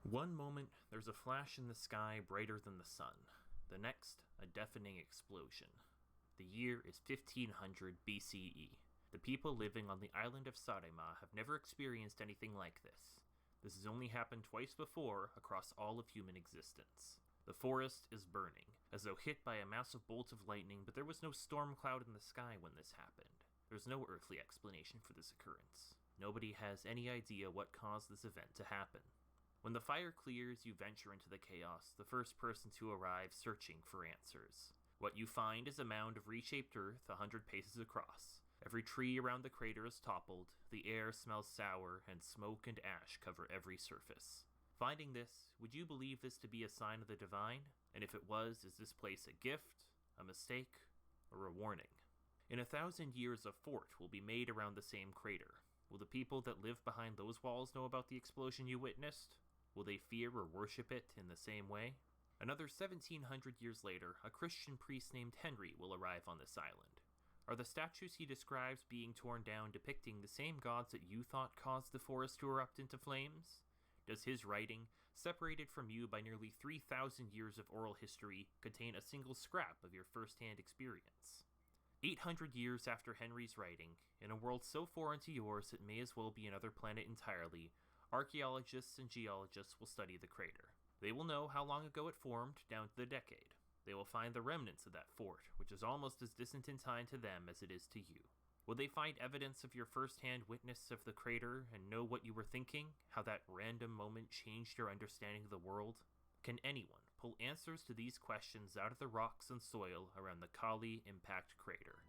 One moment, there's a flash in the sky brighter than the sun. The next, a deafening explosion. The year is 1500 BCE. The people living on the island of Saaremaa have never experienced anything like this. This has only happened twice before across all of human existence. The forest is burning, as though hit by a massive bolt of lightning, but there was no storm cloud in the sky when this happened. There's no earthly explanation for this occurrence. Nobody has any idea what caused this event to happen. When the fire clears, you venture into the chaos, the first person to arrive searching for answers. What you find is a mound of reshaped earth 100 paces across. Every tree around the crater is toppled, the air smells sour, and smoke and ash cover every surface. Finding this, would you believe this to be a sign of the divine? And if it was, is this place a gift, a mistake, or a warning? In 1,000 years, a fort will be made around the same crater. Will the people that live behind those walls know about the explosion you witnessed? Will they fear or worship it in the same way? Another 1,700 years later, a Christian priest named Henry will arrive on this island. Are the statues he describes being torn down depicting the same gods that you thought caused the forest to erupt into flames? Does his writing, separated from you by nearly 3,000 years of oral history, contain a single scrap of your first-hand experience? 800 years after Henry's writing, in a world so foreign to yours it may as well be another planet entirely, archaeologists and geologists will study the crater. They will know how long ago it formed, down to the decade. They will find the remnants of that fort, which is almost as distant in time to them as it is to you. Will they find evidence of your first-hand witness of the crater and know what you were thinking, how that random moment changed your understanding of the world? Can anyone pull answers to these questions out of the rocks and soil around the Kali Impact Crater?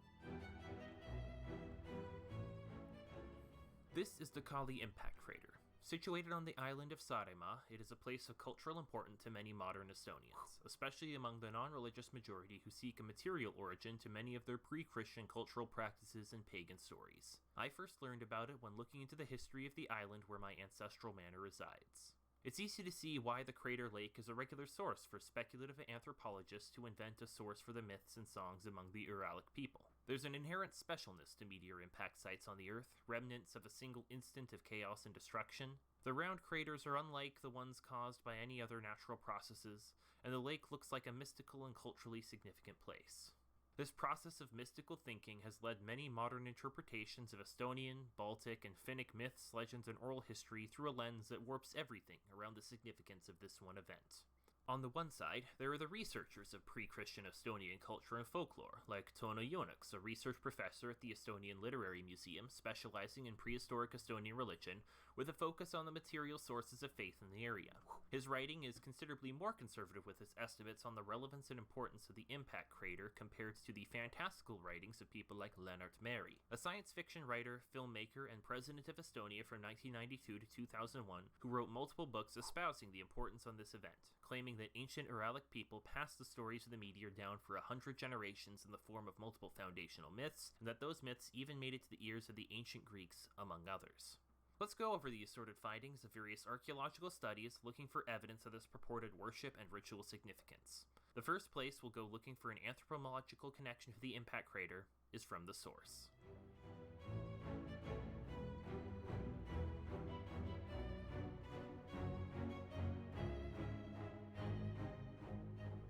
This is the Kali Impact Crater. Situated on the island of Saaremaa, it is a place of cultural importance to many modern Estonians, especially among the non-religious majority who seek a material origin to many of their pre-Christian cultural practices and pagan stories. I first learned about it when looking into the history of the island where my ancestral manor resides. It's easy to see why the crater lake is a regular source for speculative anthropologists to invent a source for the myths and songs among the Uralic people. There's an inherent specialness to meteor impact sites on the Earth, remnants of a single instant of chaos and destruction. The round craters are unlike the ones caused by any other natural processes, and the lake looks like a mystical and culturally significant place. This process of mystical thinking has led many modern interpretations of Estonian, Baltic, and Finnic myths, legends, and oral history through a lens that warps everything around the significance of this one event. On the one side, there are the researchers of pre-Christian Estonian culture and folklore, like Toono Joonaks, a research professor at the Estonian Literary Museum specializing in prehistoric Estonian religion, with a focus on the material sources of faith in the area. His writing is considerably more conservative with his estimates on the relevance and importance of the impact crater compared to the fantastical writings of people like Lennart Meri, a science fiction writer, filmmaker, and president of Estonia from 1992 to 2001, who wrote multiple books espousing the importance on this event, claiming that ancient Uralic people passed the stories of the meteor down for 100 generations in the form of multiple foundational myths, and that those myths even made it to the ears of the ancient Greeks, among others. Let's go over the assorted findings of various archaeological studies looking for evidence of this purported worship and ritual significance. The first place we'll go looking for an anthropological connection to the impact crater is from the source.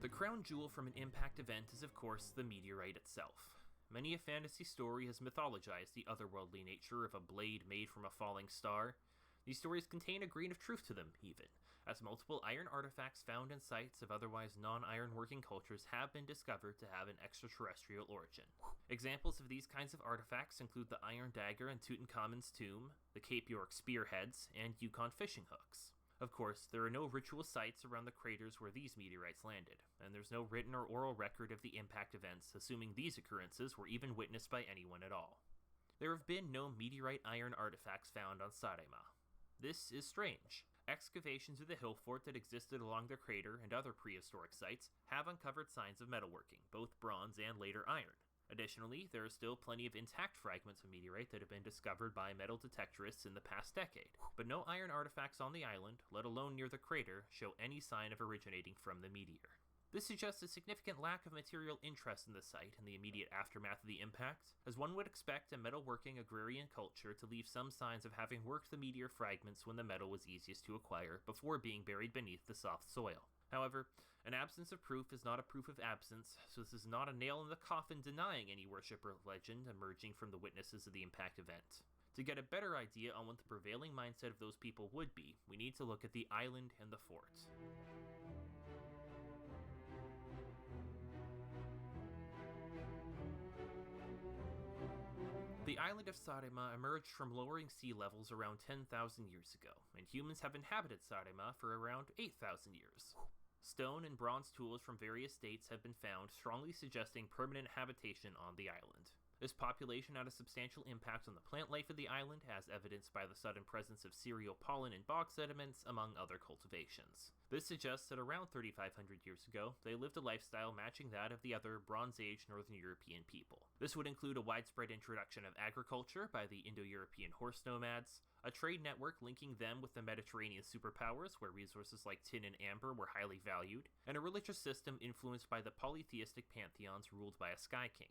The crown jewel from an impact event is, of course, the meteorite itself. Many a fantasy story has mythologized the otherworldly nature of a blade made from a falling star. These stories contain a grain of truth to them, even, as multiple iron artifacts found in sites of otherwise non-iron working cultures have been discovered to have an extraterrestrial origin. Examples of these kinds of artifacts include the iron dagger in Tutankhamun's tomb, the Cape York spearheads, and Yukon fishing hooks. Of course, there are no ritual sites around the craters where these meteorites landed, and there's no written or oral record of the impact events, assuming these occurrences were even witnessed by anyone at all. There have been no meteorite iron artifacts found on Saaremaa. This is strange. Excavations of the hill fort that existed along the crater and other prehistoric sites have uncovered signs of metalworking, both bronze and later iron. Additionally, there are still plenty of intact fragments of meteorite that have been discovered by metal detectorists in the past decade, but no iron artifacts on the island, let alone near the crater, show any sign of originating from the meteor. This suggests a significant lack of material interest in the site in the immediate aftermath of the impact, as one would expect a metalworking agrarian culture to leave some signs of having worked the meteor fragments when the metal was easiest to acquire before being buried beneath the soft soil. However, an absence of proof is not a proof of absence, so this is not a nail in the coffin denying any worship or legend emerging from the witnesses of the impact event. To get a better idea on what the prevailing mindset of those people would be, we need to look at the island and the fort. The island of Saaremaa emerged from lowering sea levels around 10,000 years ago, and humans have inhabited Saaremaa for around 8,000 years. Stone and bronze tools from various states have been found, strongly suggesting permanent habitation on the island. This population had a substantial impact on the plant life of the island, as evidenced by the sudden presence of cereal pollen in bog sediments, among other cultivations. This suggests that around 3,500 years ago, they lived a lifestyle matching that of the other Bronze Age Northern European people. This would include a widespread introduction of agriculture by the Indo-European horse nomads, a trade network linking them with the Mediterranean superpowers, where resources like tin and amber were highly valued, and a religious system influenced by the polytheistic pantheons ruled by a sky king.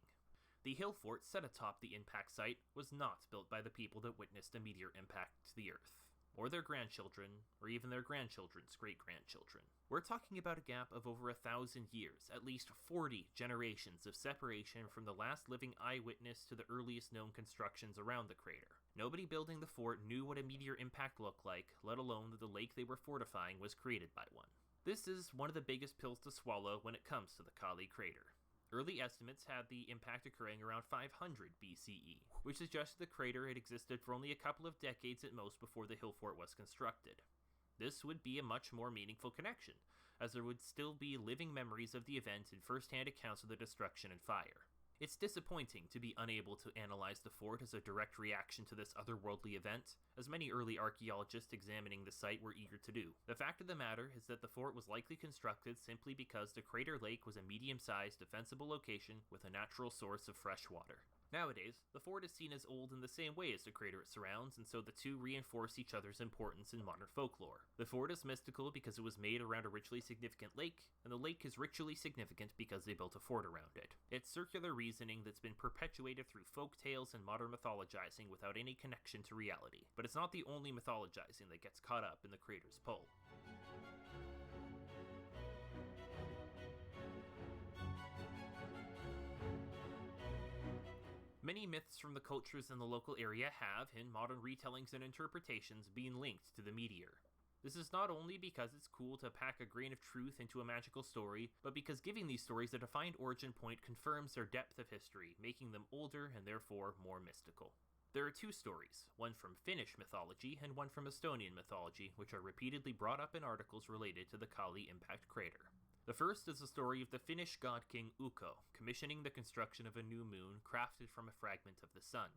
The hill fort set atop the impact site was not built by the people that witnessed a meteor impact to the Earth, or their grandchildren, or even their grandchildren's great-grandchildren. We're talking about a gap of over 1,000 years, at least 40 generations of separation from the last living eyewitness to the earliest known constructions around the crater. Nobody building the fort knew what a meteor impact looked like, let alone that the lake they were fortifying was created by one. This is one of the biggest pills to swallow when it comes to the Kali crater. Early estimates had the impact occurring around 500 BCE, which suggested the crater had existed for only a couple of decades at most before the hill fort was constructed. This would be a much more meaningful connection, as there would still be living memories of the event and first-hand accounts of the destruction and fire. It's disappointing to be unable to analyze the fort as a direct reaction to this otherworldly event, as many early archaeologists examining the site were eager to do. The fact of the matter is that the fort was likely constructed simply because the crater lake was a medium-sized, defensible location with a natural source of fresh water. Nowadays, the fort is seen as old in the same way as the crater it surrounds, and so the two reinforce each other's importance in modern folklore. The fort is mystical because it was made around a ritually significant lake, and the lake is ritually significant because they built a fort around it. It's circular reasoning that's been perpetuated through folk tales and modern mythologizing without any connection to reality. But it's not the only mythologizing that gets caught up in the crater's pull. Many myths from the cultures in the local area have, in modern retellings and interpretations, been linked to the meteor. This is not only because it's cool to pack a grain of truth into a magical story, but because giving these stories a defined origin point confirms their depth of history, making them older and therefore more mystical. There are two stories, one from Finnish mythology and one from Estonian mythology, which are repeatedly brought up in articles related to the Kali impact crater. The first is the story of the Finnish god king Ukko, commissioning the construction of a new moon crafted from a fragment of the sun.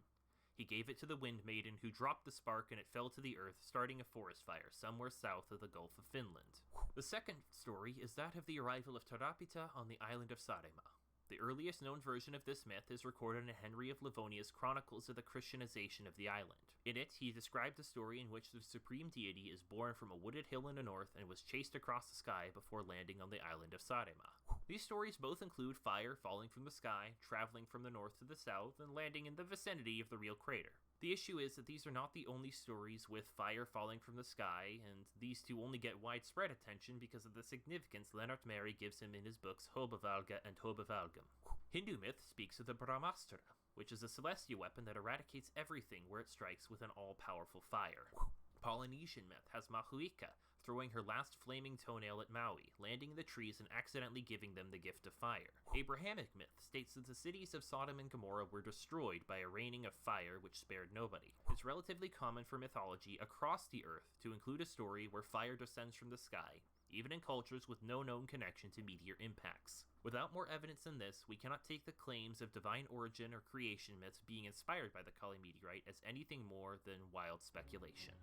He gave it to the Wind Maiden, who dropped the spark and it fell to the earth, starting a forest fire somewhere south of the Gulf of Finland. The second story is that of the arrival of Tarapita on the island of Saaremaa. The earliest known version of this myth is recorded in Henry of Livonia's Chronicles of the Christianization of the island. In it, he described a story in which the supreme deity is born from a wooded hill in the north and was chased across the sky before landing on the island of Saaremaa. These stories both include fire falling from the sky, traveling from the north to the south, and landing in the vicinity of the real crater. The issue is that these are not the only stories with fire falling from the sky, and these two only get widespread attention because of the significance Lennart Meri gives him in his books Hobevalga and Hobevalgum. Hindu myth speaks of the Brahmastra, which is a celestial weapon that eradicates everything where it strikes with an all-powerful fire. Polynesian myth has Mahuika throwing her last flaming toenail at Maui, landing in the trees and accidentally giving them the gift of fire. Abrahamic myth states that the cities of Sodom and Gomorrah were destroyed by a raining of fire which spared nobody. It's relatively common for mythology across the earth to include a story where fire descends from the sky, even in cultures with no known connection to meteor impacts. Without more evidence than this, we cannot take the claims of divine origin or creation myths being inspired by the Kali meteorite as anything more than wild speculation.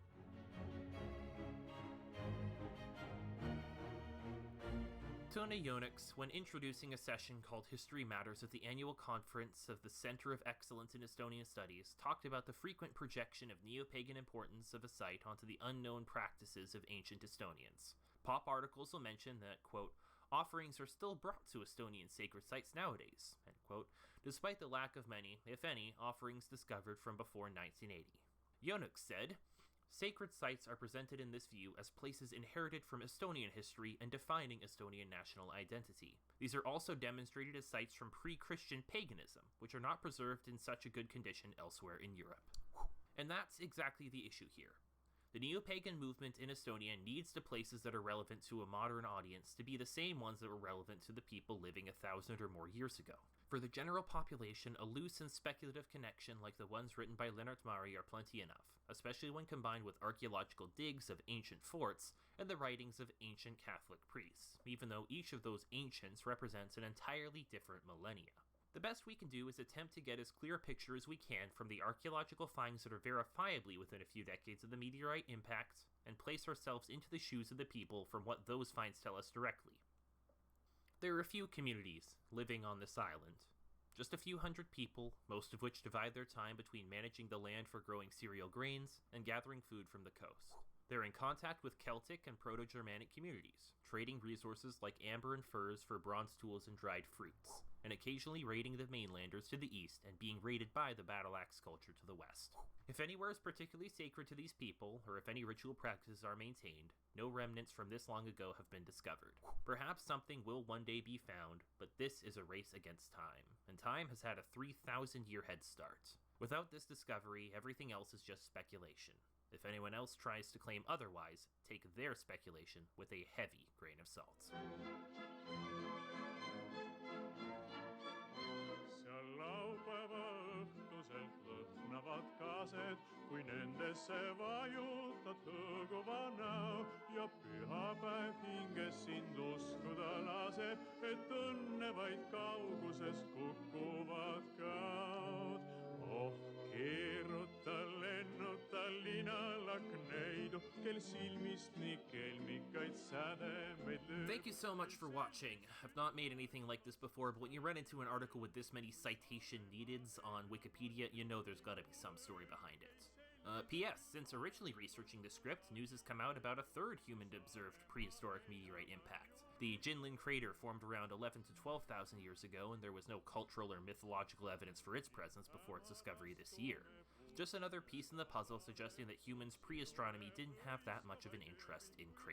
Tone Yonex, when introducing a session called History Matters at the annual conference of the Center of Excellence in Estonian Studies, talked about the frequent projection of neo-pagan importance of a site onto the unknown practices of ancient Estonians. Pop articles will mention that, quote, Offerings are still brought to Estonian sacred sites nowadays, end quote, despite the lack of many, if any, offerings discovered from before 1980. Yonuk said, "Sacred sites are presented in this view as places inherited from Estonian history and defining Estonian national identity. These are also demonstrated as sites from pre-Christian paganism, which are not preserved in such a good condition elsewhere in Europe." And that's exactly the issue here. The neo-pagan movement in Estonia needs the places that are relevant to a modern audience to be the same ones that were relevant to the people living 1,000 or more years ago. For the general population, a loose and speculative connection like the ones written by Lennart Meri are plenty enough, especially when combined with archaeological digs of ancient forts and the writings of ancient Catholic priests, even though each of those ancients represents an entirely different millennia. The best we can do is attempt to get as clear a picture as we can from the archaeological finds that are verifiably within a few decades of the meteorite impact, and place ourselves into the shoes of the people from what those finds tell us directly. There are a few communities living on this island. Just a few hundred people, most of which divide their time between managing the land for growing cereal grains and gathering food from the coast. They're in contact with Celtic and Proto-Germanic communities, trading resources like amber and furs for bronze tools and dried fruits, and occasionally raiding the mainlanders to the east and being raided by the battle axe culture to the west. If anywhere is particularly sacred to these people, or if any ritual practices are maintained, no remnants from this long ago have been discovered. Perhaps something will one day be found, but this is a race against time, and time has had a 3,000-year head start. Without this discovery, everything else is just speculation. If anyone else tries to claim otherwise, take their speculation with a heavy grain of salt. Seal laupäeva õhtuselt lõhnavad kaased, kui nendesse vajutad hõõguva näo ja pühapäev hinges sind uskuda laseb, et õnne vaid kauguses kukuvad kaod. Oh, keeruta, lennuta linalakneidu, kel silmist nii kelmikaid sädemeid lööb. Thank you so much for watching. I've not made anything like this before, but when you run into an article with this many citation neededs on Wikipedia, you know there's gotta be some story behind it. P.S. Since originally researching the script, news has come out about a third human-observed prehistoric meteorite impact. The Jinlin crater formed around 11 to 12,000 years ago, and there was no cultural or mythological evidence for its presence before its discovery this year. Just another piece in the puzzle suggesting that humans pre-astronomy didn't have that much of an interest in craters.